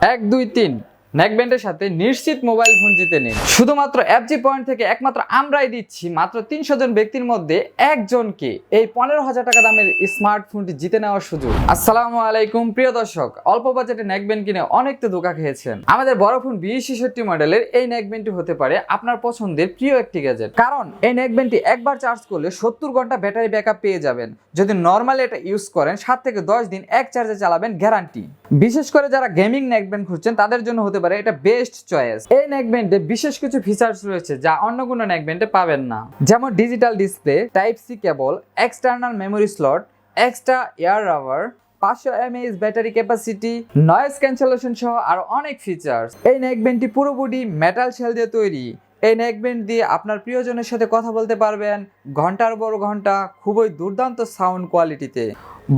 1 2 3 নেকব্যান্ডের সাথে নিশ্চিত mobile phone জিতে নিন। শুধুমাত্র এফজি পয়েন্ট থেকে একমাত্র আমরাই দিচ্ছি মাত্র 300 জন ব্যক্তির মধ্যে একজনকে এই 15,000 টাকা দামের স্মার্টফোনটি জিতে নেওয়ার সুযোগ। আসসালামু আলাইকুম প্রিয় দর্শক, অল্প বাজেটে নেকব্যান্ড কিনে অনেক তো ধোঁকা খেয়েছেন। আমাদের বড় ফোন 2066 মডেলের এই নেকব্যান্ডটি হতে পারে আপনার পছন্দের প্রিয় একটি গ্যাজেট, কারণ এই নেকব্যান্ডটি একবার চার্জ করলে 70 ঘন্টা ব্যাটারি ব্যাকআপ পেয়ে যাবেন। যদি নর্মালি এটা ইউজ করেন 7 থেকে 10 দিন এক চার্জে চালাবেন গ্যারান্টি। বিশেষ করে যারা গেমিং নেকব্যান্ড খুঁজছেন তাদের জন্য হতে পারে এটা বেস্ট চয়েস। এই নেকব্যান্ডে বিশেষ কিছু ফিচার্স রয়েছে যা অন্য কোনো নেকব্যান্ডে পাবেন না, যেমন digital display, type C cable, external memory slot, extra air rubber, 500 mAh battery capacity, noise cancellation সহ আরো অনেক ফিচার্স। এই নেকব্যান্ডটি পুরো বডি মেটাল শেল দিয়ে তৈরি। এই নেকব্যান্ড দিয়ে আপনার প্রিয়জনের সাথে কথা বলতে পারবেন ঘন্টার পর ঘন্টা খুবই দুর্দান্ত সাউন্ড কোয়ালিটিতে।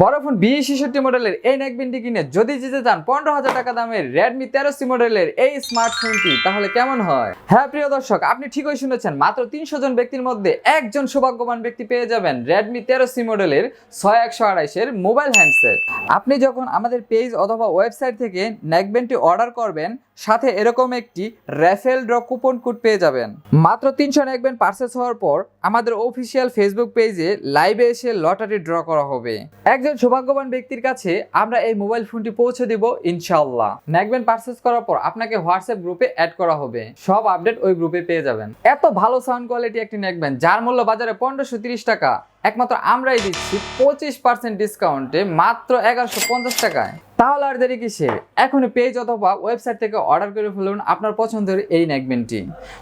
বড় ফোন 2066 মডেলের এই নেকব্যান্ডটি কিনে যদি জিতে যান 15,000 টাকা দামের রেডমি 13C মডেলের এই স্মার্টফোনটি, তাহলে কেমন হয়? হ্যাঁ প্রিয় দর্শক, আপনি ঠিকই শুনেছেন, মাত্র 300 জন ব্যক্তির মধ্যে একজন সৌভাগ্যবান ব্যক্তি পেয়ে যাবেন রেডমি 13C মডেলের 6128 মোবাইল হ্যান্ডসেট। আপনি যখন আমাদের পেজ অথবা ওয়েবসাইট থেকে নেকব্যান্ডটি অর্ডার করবেন, সাথে এরকম একটি রেফেল ড্র কুপন কোড পেয়ে যাবেন। মাত্র 300 নেকব্যান্ড পারচেজ হওয়ার পর আমাদের অফিসিয়াল ফেসবুক পেজে লাইভে এসে লটারি ড্র করা হবে। একজন সৌভাগ্যবান ব্যক্তির কাছে আমরা এই মোবাইল ফোনটি পৌঁছে দিব ইনশাআল্লাহ। নেকব্যান্ড পারচেজ করার পর আপনাকে হোয়াটসঅ্যাপ গ্রুপে অ্যাড করা হবে, সব আপডেট ওই গ্রুপে পেয়ে যাবেন। এত ভালো সাউন্ড কোয়ালিটি একটি নেকব্যান্ড যার মূল্য বাজারে 1530 টাকা, একমাত্র আমরাই দিচ্ছি 25% ডিসকাউন্টে মাত্র 1150 টাকায়। তাহলে আর দেরি কিসের, এখনই পেজ অথবা ওয়েবসাইট থেকে অর্ডার করে ফেলুন আপনার পছন্দের এই নেকব্যান্ডটি।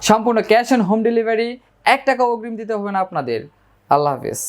সম্পূর্ণ ক্যাশ অন হোম ডেলিভারি, 1 টাকা অগ্রিম দিতে হবে না আপনাদের। আল্লাহ হাফেজ।